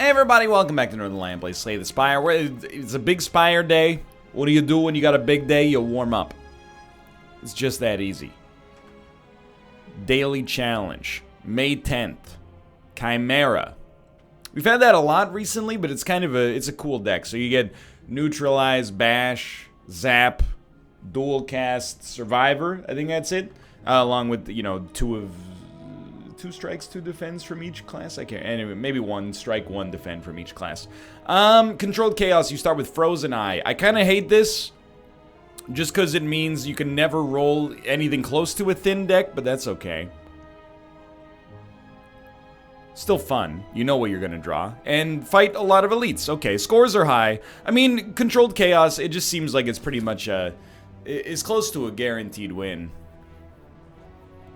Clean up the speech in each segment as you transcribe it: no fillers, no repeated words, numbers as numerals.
Hey everybody, welcome back to Northernlion Play Slay the Spire. It's a big Spire day. What do you do when you got a big day? You warm up. It's just that easy. Daily Challenge, May 10th. Chimera. We've had that a lot recently, but it's kind of a cool deck. So you get Neutralize, Bash, Zap, Dual Cast, Survivor. I think that's it. Along with, you know, two strikes, 2 defends from each class. I can't. Anyway, maybe 1 strike, 1 defend from each class. Controlled Chaos. You start with Frozen Eye. I kind of hate this, just because it means you can never roll anything close to a thin deck, but that's okay. Still fun. You know what you're gonna draw. And fight a lot of elites. Okay, scores are high. I mean, Controlled Chaos, it just seems like it's pretty much it's close to a guaranteed win.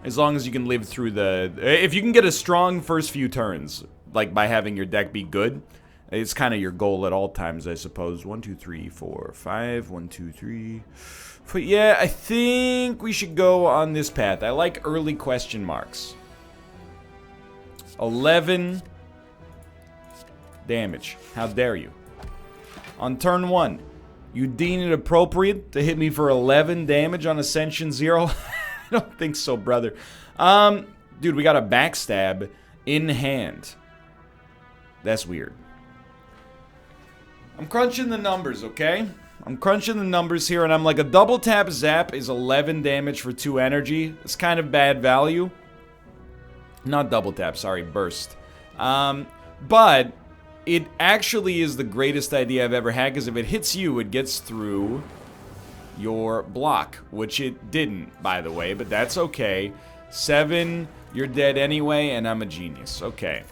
As long as you can live through if you can get a strong first few turns, like by having your deck be good, it's kind of your goal at all times, I suppose. 1, 2, 3, 4, 5. 1, 2, 3. But yeah, I think we should go on this path. I like early question marks. 11 damage. How dare you? On turn 1, you deem it appropriate to hit me for 11 damage on Ascension 0? I don't think so, brother. Dude, we got a backstab in hand. That's weird. I'm crunching the numbers, okay? I'm crunching the numbers here, and I'm like, a double tap zap is 11 damage for 2 energy. It's kind of bad value. Not double tap, sorry, burst. But it actually is the greatest idea I've ever had, because if it hits you, it gets through your block, which it didn't, by the way, but that's okay. 7, you're dead anyway, and I'm a genius. Okay.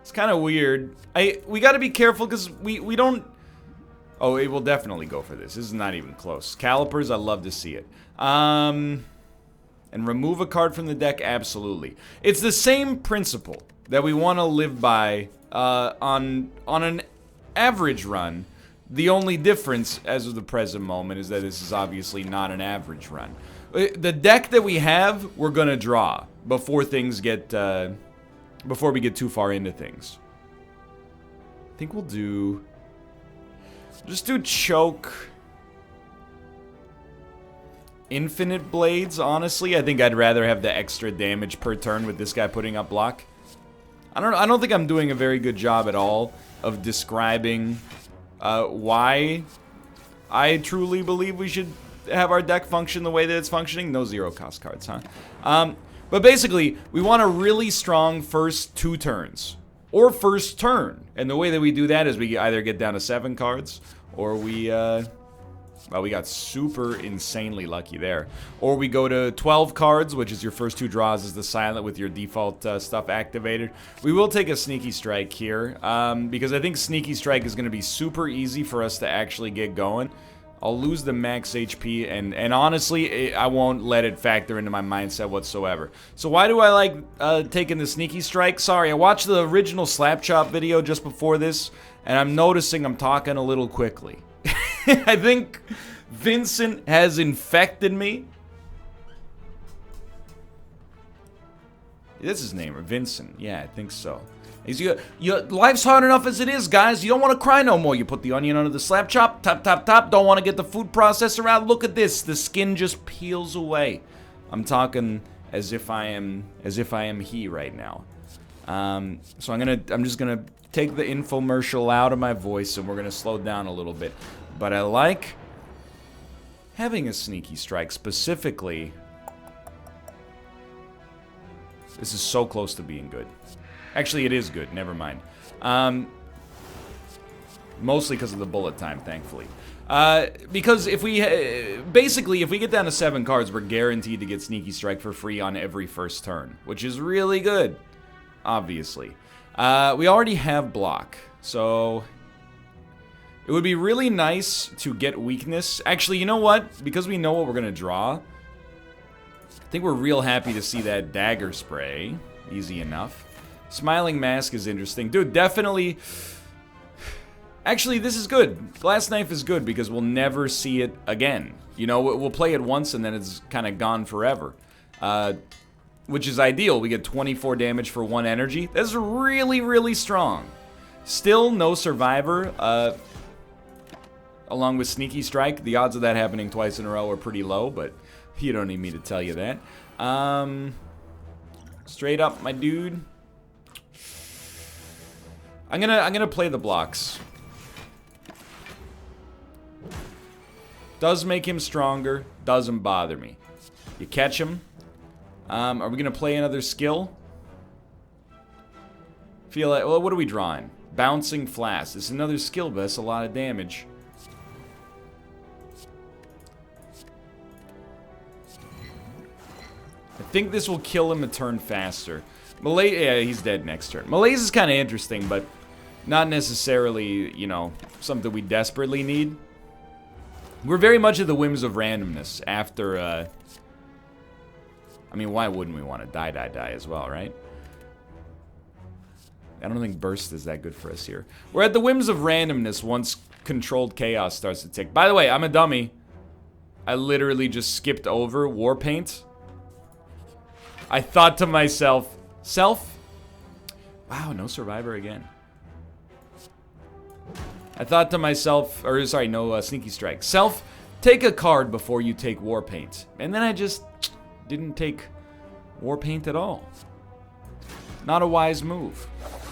It's kind of weird. We got to be careful because we don't. Oh, it will definitely go for this. This is not even close. Calipers, I love to see it. And remove a card from the deck, absolutely. It's the same principle that we want to live by on an average run. The only difference, as of the present moment, is that this is obviously not an average run. The deck that we have, we're gonna draw before things get, before we get too far into things. I think we'll just do Choke. Infinite Blades, honestly. I think I'd rather have the extra damage per turn with this guy putting up block. I don't think I'm doing a very good job at all of describing why I truly believe we should have our deck function the way that it's functioning. No 0-cost cards, huh? But basically, we want a really strong first 2 turns. Or first turn. And the way that we do that is we either get down to 7 cards, or we, well, we got super insanely lucky there. Or we go to 12 cards, which is your first 2 draws is the silent with your default stuff activated. We will take a Sneaky Strike here, because I think Sneaky Strike is going to be super easy for us to actually get going. I'll lose the max HP, and honestly, I won't let it factor into my mindset whatsoever. So why do I like taking the Sneaky Strike? Sorry, I watched the original Slap Chop video just before this, and I'm noticing I'm talking a little quickly. I think Vincent has infected me. That's his name, or Vincent. Yeah, I think so. Your life's hard enough as it is, guys. You don't want to cry no more. You put the onion under the slap chop, tap, tap, tap. Don't want to get the food processor out. Look at this. The skin just peels away. I'm talking as if I am he right now. So I'm just gonna take the infomercial out of my voice, and we're gonna slow down a little bit. But I like having a Sneaky Strike specifically. This is so close to being good. Actually, it is good. Never mind. Mostly because of the bullet time, thankfully. Because if we... basically, if we get down to 7 cards, we're guaranteed to get Sneaky Strike for free on every first turn. Which is really good. Obviously. We already have block. So... it would be really nice to get weakness. Actually, you know what? Because we know what we're going to draw, I think we're real happy to see that Dagger Spray. Easy enough. Smiling Mask is interesting. Dude, definitely... actually, this is good. Glass Knife is good because we'll never see it again. You know, we'll play it once and then it's kind of gone forever. which is ideal. We get 24 damage for 1 energy. That's really, really strong. Still no survivor, along with Sneaky Strike. The odds of that happening twice in a row are pretty low, but you don't need me to tell you that. Straight up, my dude. I'm gonna play the blocks. Does make him stronger, doesn't bother me. You catch him. Are we gonna play another skill? Feel like, well, what are we drawing? Bouncing Flask. It's another skill, but that's a lot of damage. I think this will kill him a turn faster. Yeah, he's dead next turn. Malaise is kind of interesting, but not necessarily, you know, something we desperately need. We're very much at the whims of randomness after, I mean, why wouldn't we want to die as well, right? I don't think Burst is that good for us here. We're at the whims of randomness once Controlled Chaos starts to tick. By the way, I'm a dummy. I literally just skipped over Warpaint. I thought to myself, wow, no Survivor again. I thought to myself, or sorry, no Sneaky Strike. Self, take a card before you take Warpaint. And then I just didn't take Warpaint at all. Not a wise move.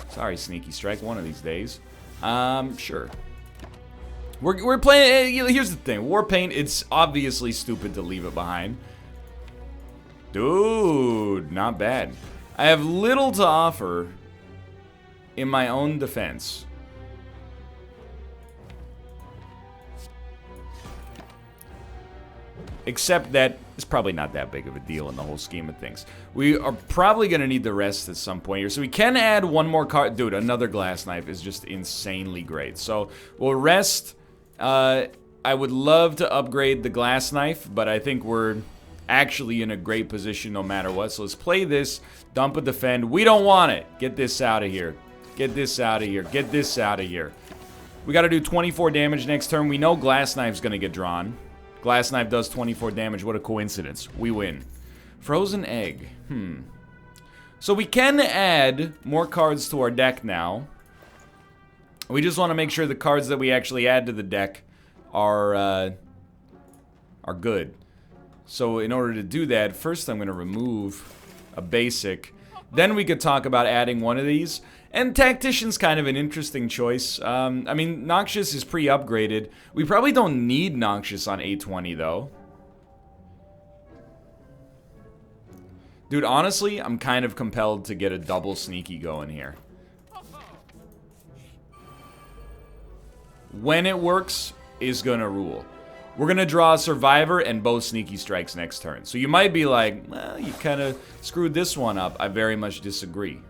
Sorry, Sneaky Strike, one of these days. Sure. We're playing, here's the thing. Warpaint, it's obviously stupid to leave it behind. Dude, not bad. I have little to offer in my own defense. Except that it's probably not that big of a deal in the whole scheme of things. We are probably going to need the rest at some point here. So we can add one more card. Dude, another Glass Knife is just insanely great. So we'll rest. I would love to upgrade the Glass Knife, but I think we're actually in a great position no matter what. So let's play this. Dump a defend. We don't want it. Get this out of here. Get this out of here. Get this out of here. We got to do 24 damage next turn. We know Glass Knife's going to get drawn. Glass Knife does 24 damage. What a coincidence. We win. Frozen Egg. So we can add more cards to our deck now. We just want to make sure the cards that we actually add to the deck are good. So in order to do that, first I'm going to remove a basic. Then we could talk about adding one of these. And Tactician's kind of an interesting choice. I mean, Noxious is pre-upgraded. We probably don't need Noxious on 820, though. Dude, honestly, I'm kind of compelled to get a double Sneaky going here. When it works, is gonna rule. We're gonna draw a Survivor and both Sneaky Strikes next turn. So you might be like, well, you kind of screwed this one up. I very much disagree.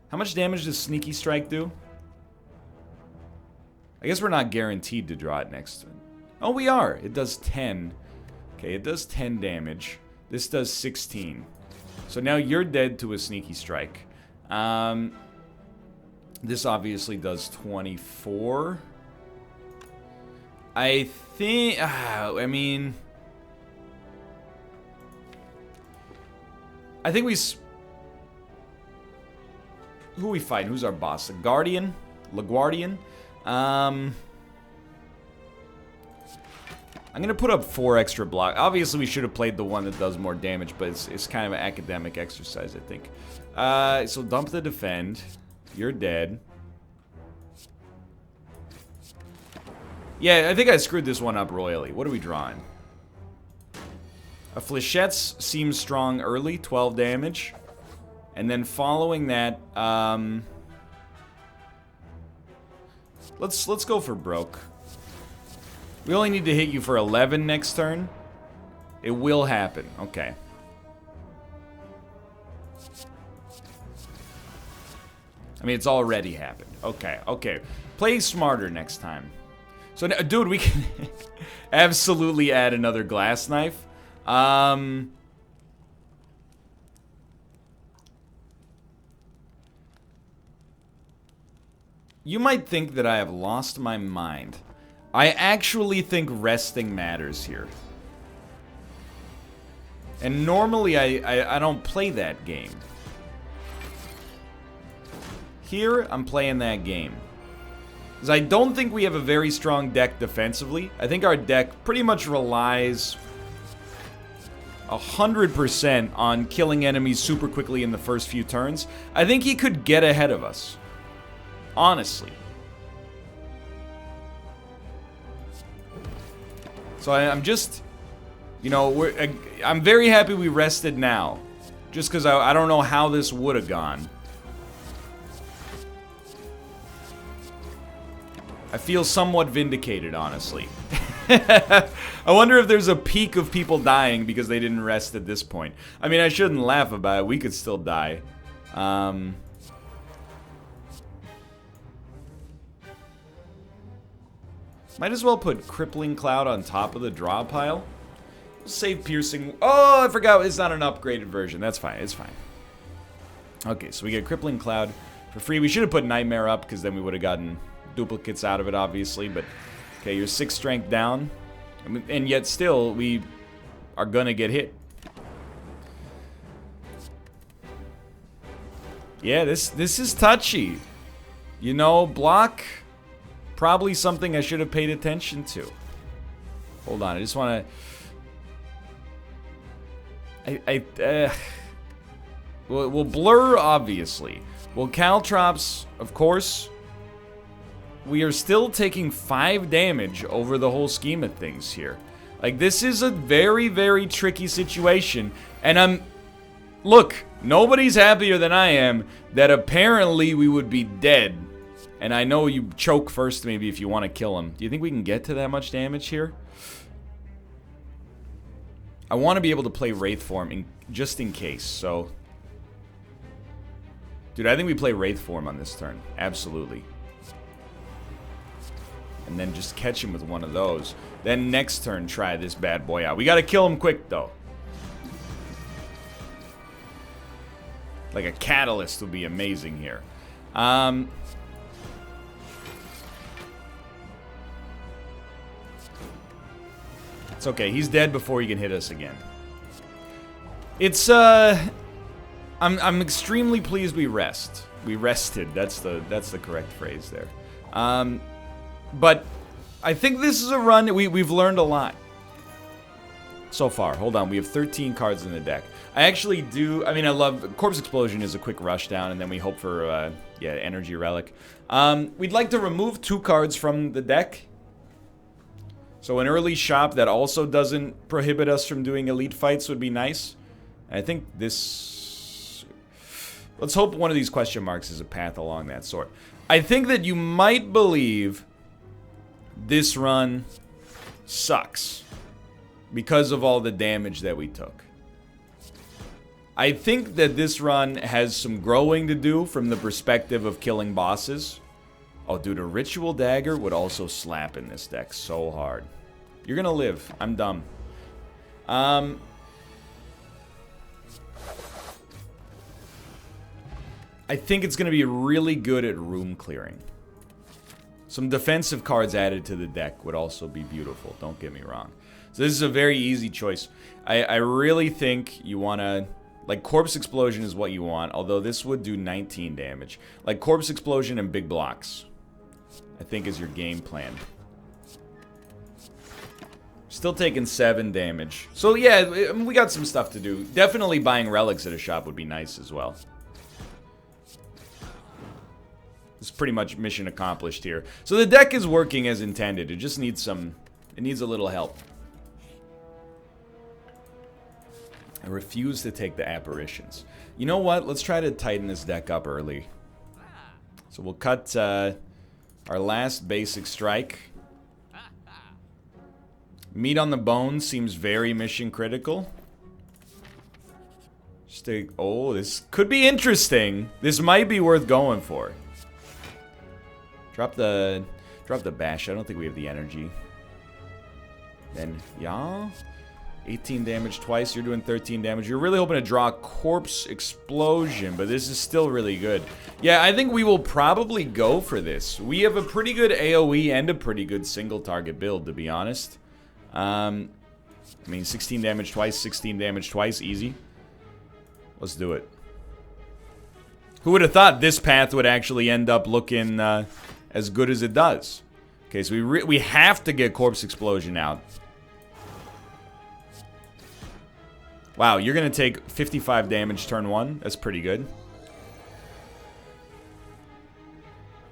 How much damage does Sneaky Strike do? I guess we're not guaranteed to draw it next turn. Oh, we are. It does 10. Okay, it does 10 damage. This does 16. So now you're dead to a Sneaky Strike. This obviously does 24. I think... I mean... I think we... Who are we fighting? Who's our boss? The Guardian? LaGuardian? I'm gonna put up 4 extra block. Obviously, we should have played the one that does more damage, but it's kind of an academic exercise, I think. So dump the defend. You're dead. Yeah, I think I screwed this one up royally. What are we drawing? A Fléchettes seems strong early, 12 damage. And then following that, let's go for broke. We only need to hit you for 11 next turn. It will happen. Okay. I mean, it's already happened. Okay, okay. Play smarter next time. So, dude, we can absolutely add another Glass Knife. You might think that I have lost my mind. I actually think resting matters here. And normally I don't play that game. Here, I'm playing that game. Because I don't think we have a very strong deck defensively. I think our deck pretty much relies 100% on killing enemies super quickly in the first few turns. I think he could get ahead of us. Honestly. So I'm just, you know, I'm very happy we rested now. Just because I don't know how this would have gone. I feel somewhat vindicated, honestly. I wonder if there's a peak of people dying because they didn't rest at this point. I mean, I shouldn't laugh about it. We could still die. Might as well put Crippling Cloud on top of the draw pile. Save Piercing. Oh, I forgot. It's not an upgraded version. That's fine. It's fine. Okay, so we get Crippling Cloud for free. We should have put Nightmare up because then we would have gotten duplicates out of it, obviously. But, okay, you're 6 strength down. And yet still, we are going to get hit. Yeah, this is touchy. You know, block... Probably something I should have paid attention to. Hold on, I just want to... We'll blur, obviously. Well, Caltrops, of course. We are still taking 5 damage over the whole scheme of things here. Like, this is a very, very tricky situation. And Look, nobody's happier than I am that apparently we would be dead. And I know you choke first, maybe, if you want to kill him. Do you think we can get to that much damage here? I want to be able to play Wraith Form just in case, so... Dude, I think we play Wraith Form on this turn. Absolutely. And then just catch him with one of those. Then next turn, try this bad boy out. We got to kill him quick, though. Like a Catalyst would be amazing here. It's okay. He's dead before he can hit us again. It's I'm extremely pleased we rest. We rested. That's the correct phrase there. But I think this is a run we've learned a lot so far. Hold on. We have 13 cards in the deck. I actually do. I mean, I love Corpse Explosion is a quick rush down, and then we hope for yeah, Energy Relic. We'd like to remove 2 cards from the deck. So an early shop that also doesn't prohibit us from doing elite fights would be nice. And I think this... Let's hope one of these question marks is a path along that sort. I think that you might believe this run sucks because of all the damage that we took. I think that this run has some growing to do from the perspective of killing bosses. Oh, dude, a Ritual Dagger would also slap in this deck so hard. You're gonna live. I'm dumb. I think it's gonna be really good at room clearing. Some defensive cards added to the deck would also be beautiful. Don't get me wrong. So this is a very easy choice. I really think you wanna... Like, Corpse Explosion is what you want, although this would do 19 damage. Like, Corpse Explosion and big blocks, I think, is your game plan. Still taking 7 damage. So, yeah, we got some stuff to do. Definitely buying relics at a shop would be nice as well. It's pretty much mission accomplished here. So the deck is working as intended. It just needs some... It needs a little help. I refuse to take the apparitions. You know what? Let's try to tighten this deck up early. So we'll cut our last basic strike. Meat on the bone seems very mission critical. Just take, oh, this could be interesting. This might be worth going for. Drop the bash. I don't think we have the energy. Then, yeah. 18 damage twice, you're doing 13 damage. You're really hoping to draw Corpse Explosion, but this is still really good. Yeah, I think we will probably go for this. We have a pretty good AoE and a pretty good single target build, to be honest. I mean, 16 damage twice, 16 damage twice, easy. Let's do it. Who would have thought this path would actually end up looking as good as it does? Okay, so we have to get Corpse Explosion out. Wow, you're going to take 55 damage turn 1. That's pretty good.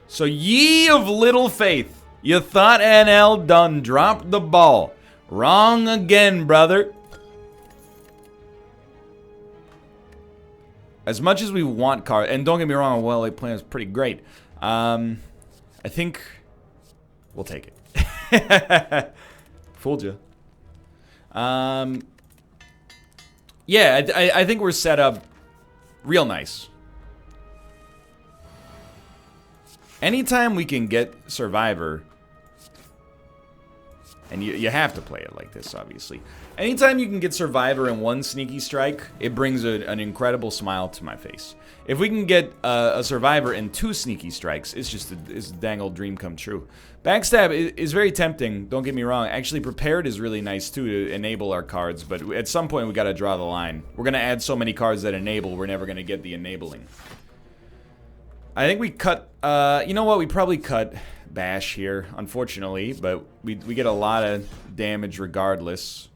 So ye of little faith, you thought NL done dropped the ball. Wrong again, brother. As much as we want cards, and don't get me wrong, well, they plan is pretty great. I think we'll take it. Fooled you. Yeah, I think we're set up real nice. Anytime we can get Survivor, and you have to play it like this, obviously. Anytime you can get Survivor in one Sneaky Strike, it brings an incredible smile to my face. If we can get a Survivor in 2 Sneaky Strikes, it's just a dang old dream come true. Backstab is very tempting, don't get me wrong. Actually, Prepared is really nice too to enable our cards, but at some point we gotta draw the line. We're gonna add so many cards that enable, we're never gonna get the enabling. I think we cut, you know what, we probably cut Bash here, unfortunately, but we get a lot of damage regardless.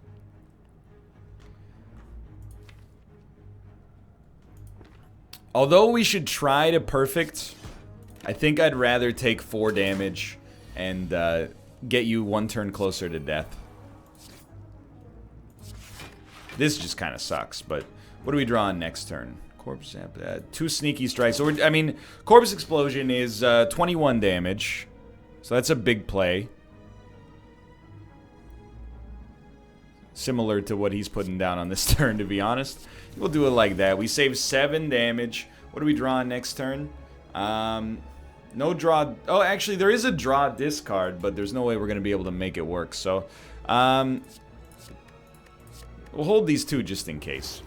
Although we should try to perfect, I think I'd rather take 4 damage and get you 1 turn closer to death. This just kind of sucks, but what do we draw on next turn? Corpse, 2 Sneaky Strikes. So I mean, Corpse Explosion is 21 damage. So that's a big play. Similar to what he's putting down on this turn, to be honest. We'll do it like that. We save 7 damage. What do we draw on next turn? No draw. Oh, actually, there is a draw discard, but there's no way we're going to be able to make it work. So, we'll hold these 2 just in case.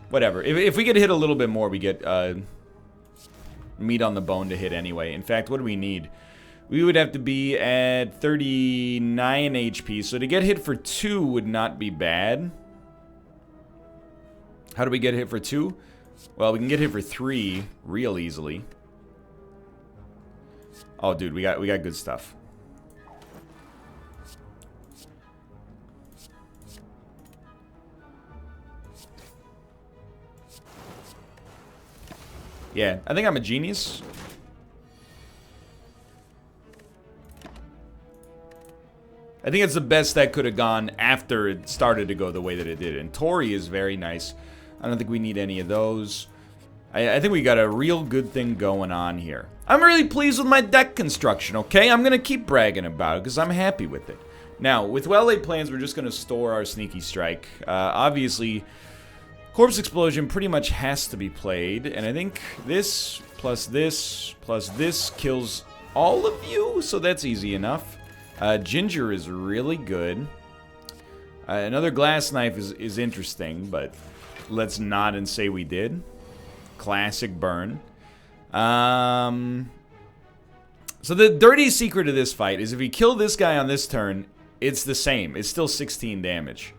Whatever. If we get hit a little bit more, we get meat on the bone to hit anyway. In fact, what do we need? We would have to be at 39 HP. So to get hit for 2 would not be bad. How do we get hit for 2? Well, we can get hit for 3 real easily. Oh, dude, we got good stuff. Yeah, I think I'm a genius. I think it's the best that could have gone after it started to go the way that it did. And Tori is very nice. I don't think we need any of those. I think we got a real good thing going on here. I'm really pleased with my deck construction, okay? I'm going to keep bragging about it because I'm happy with it. Now, with well-laid plans, we're just going to store our Sneaky Strike. Obviously, Corpse Explosion pretty much has to be played. And I think this plus this kills all of you. So that's easy enough. Ginger is really good. Another Glass Knife is interesting, but let's nod and say we did. Classic burn. So the dirty secret of this fight is if we kill this guy on this turn, it's the same. It's still 16 damage.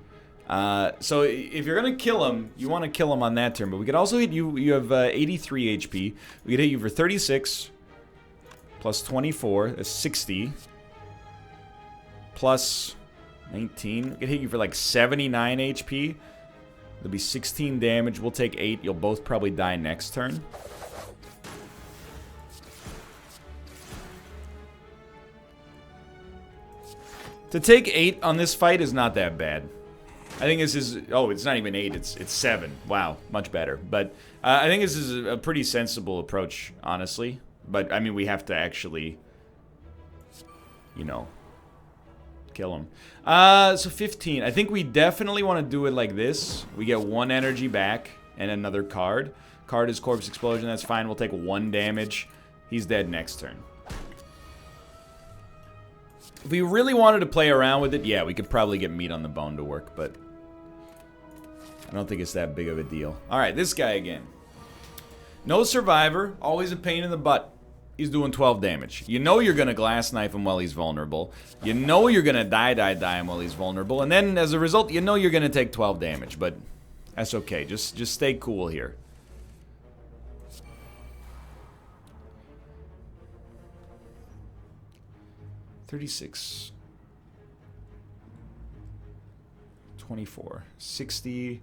So if you're going to kill him, you want to kill him on that turn. But we could also hit you. You have 83 HP. We could hit you for 36 plus 24. That's 60. Plus 19. We could hit you for like 79 HP. There'll be 16 damage. We'll take 8. You'll both probably die next turn. To take 8 on this fight is not that bad. I think this is... Oh, it's not even 8. It's 7. Wow, much better. But I think this is a pretty sensible approach, honestly. But, I mean, we have to actually, you know, kill him. So 15. I think we definitely want to do it like this. We get 1 energy back and another card. Card is Corpse Explosion. That's fine. We'll take 1 damage. He's dead next turn. If we really wanted to play around with it, yeah, we could probably get meat on the bone to work, but I don't think it's that big of a deal. All right, this guy again. No Survivor. Always a pain in the butt. he's doing 12 damage. You know you're gonna glass knife him while he's vulnerable. You know you're gonna die him while he's vulnerable. And then, as a result, you know you're gonna take 12 damage. But that's okay. Just stay cool here. $36. 24. 60.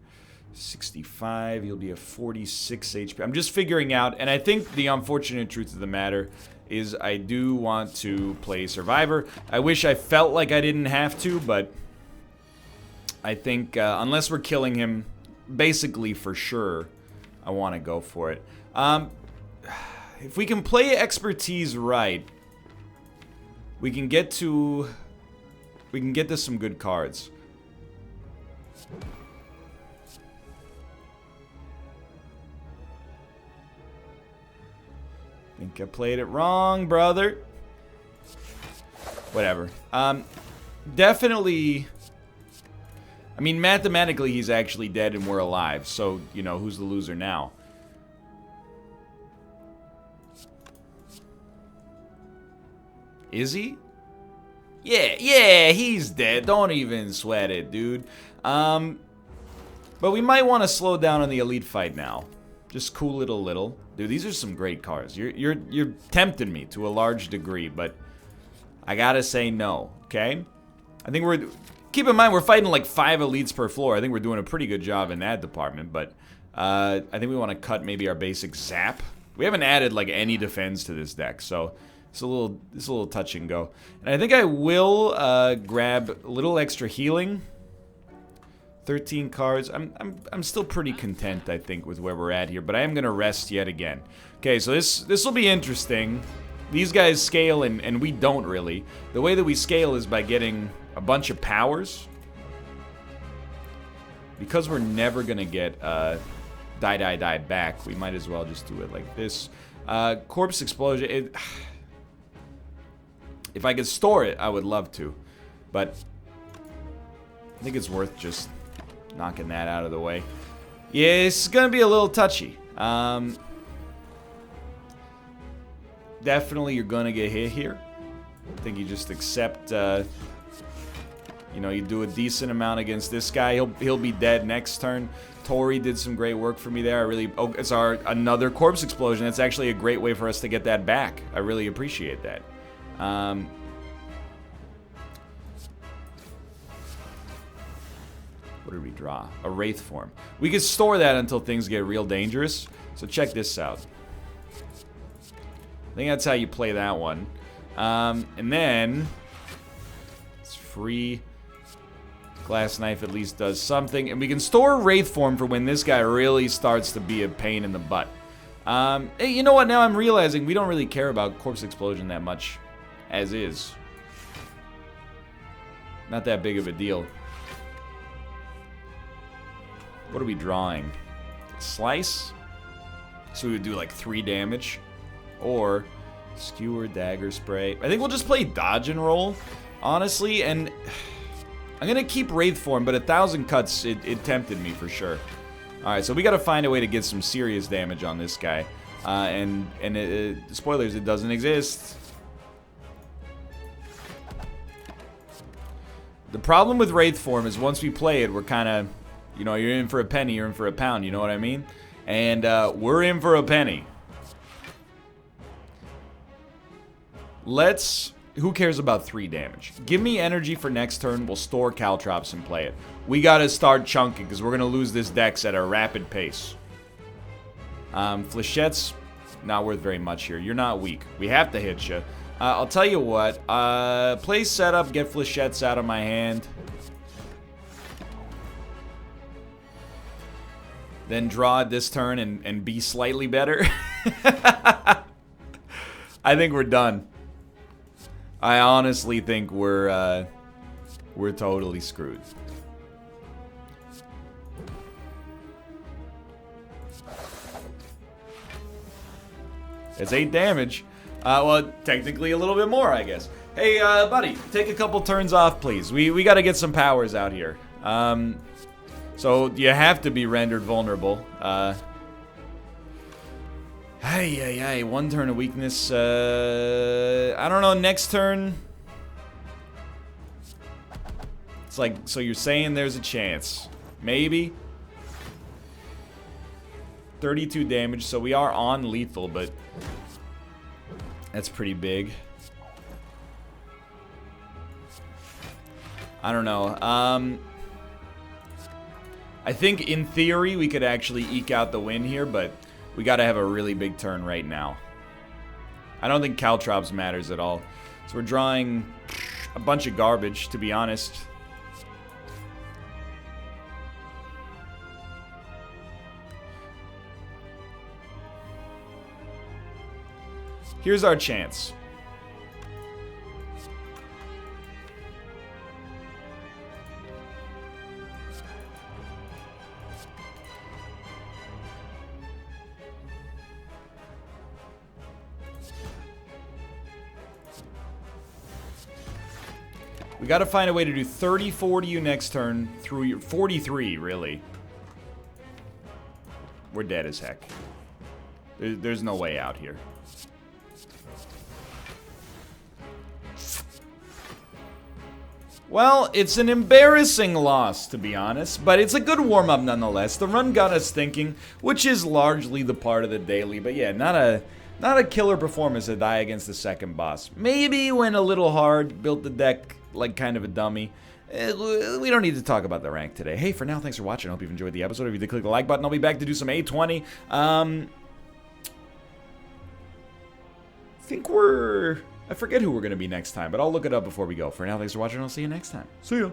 65. You'll be a 46 HP. I'm just figuring out, and I think the unfortunate truth of the matter is I do want to play Survivor. I wish I felt like I didn't have to, but I think unless we're killing him, basically for sure, I want to go for it. If we can play expertise right, we can get to some good cards. Think I played it wrong, brother. Whatever. Definitely. I mean, mathematically, he's actually dead and we're alive. So, you know, who's the loser now? Is he? Yeah, he's dead. Don't even sweat it, dude. But we might want to slow down on the elite fight now. Just cool it a little. Dude, these are some great cards. You're tempting me to a large degree, but I gotta say no, okay? I think we're... Keep in mind, we're fighting like 5 elites per floor. I think we're doing a pretty good job in that department, but I think we want to cut maybe our basic zap. We haven't added like any defense to this deck, so it's a little touch and go. And I think I will grab a little extra healing. 13 cards. I'm still pretty content, I think, with where we're at here, but I am gonna rest yet again. Okay, so this will be interesting. These guys scale and we don't really. The way that we scale is by getting a bunch of powers. Because we're never gonna get die back, we might as well just do it like this. Corpse Explosion, if I could store it, I would love to. But I think it's worth just knocking that out of the way. Yeah, it's gonna be a little touchy. Definitely you're gonna get hit here. I think you just accept, you know, you do a decent amount against this guy. He'll be dead next turn. Tori did some great work for me there. I really... Oh, it's another Corpse Explosion. That's actually a great way for us to get that back. I really appreciate that. What did we draw? A Wraith form. We could store that until things get real dangerous. So check this out. I think that's how you play that one. And then... It's free. Glass Knife at least does something. And we can store Wraith form for when this guy really starts to be a pain in the butt. Hey, you know what? Now I'm realizing we don't really care about Corpse Explosion that much. As is. Not that big of a deal. What are we drawing? Slice? So we would do like 3 damage. Or Skewer, Dagger, Spray. I think we'll just play Dodge and Roll, honestly. And I'm going to keep Wraith form, but 1,000 cuts, it tempted me for sure. Alright, so we got to find a way to get some serious damage on this guy. Spoilers, it doesn't exist. The problem with Wraith form is once we play it, we're kind of... You know, you're in for a penny, you're in for a pound, you know what I mean? And we're in for a penny. Who cares about 3 damage? Give me energy for next turn, we'll store Caltrops and play it. We gotta start chunking, because we're gonna lose this dex at a rapid pace. Flechettes, not worth very much here. You're not weak. We have to hit you. I'll tell you what, play setup, get Flechettes out of my hand. Then draw it this turn and be slightly better. I think we're done. I honestly think we're totally screwed. It's 8 damage. Well, technically a little bit more, I guess. Hey, buddy, take a couple turns off, please. We got to get some powers out here. So you have to be rendered vulnerable. Hey, one turn of weakness. I don't know, next turn. It's like, so you're saying there's a chance. Maybe. 32 damage, so we are on lethal, but that's pretty big. I don't know. I think in theory we could actually eke out the win here, but we gotta have a really big turn right now. I don't think Caltrops matters at all. So we're drawing a bunch of garbage, to be honest. Here's our chance. We gotta find a way to do 34 to you next turn through your 43, really. We're dead as heck. There's no way out here. Well, it's an embarrassing loss, to be honest, but it's a good warm-up nonetheless. The run got us thinking, which is largely the part of the daily, but yeah, not a killer performance to die against the second boss. Maybe went a little hard, built the deck like kind of a dummy. We don't need to talk about the rank today. Hey, for now, thanks for watching. I hope you've enjoyed the episode. If you did, click the like button. I'll be back to do some A20. I forget who we're going to be next time, but I'll look it up before we go. For now, thanks for watching. I'll see you next time. See ya.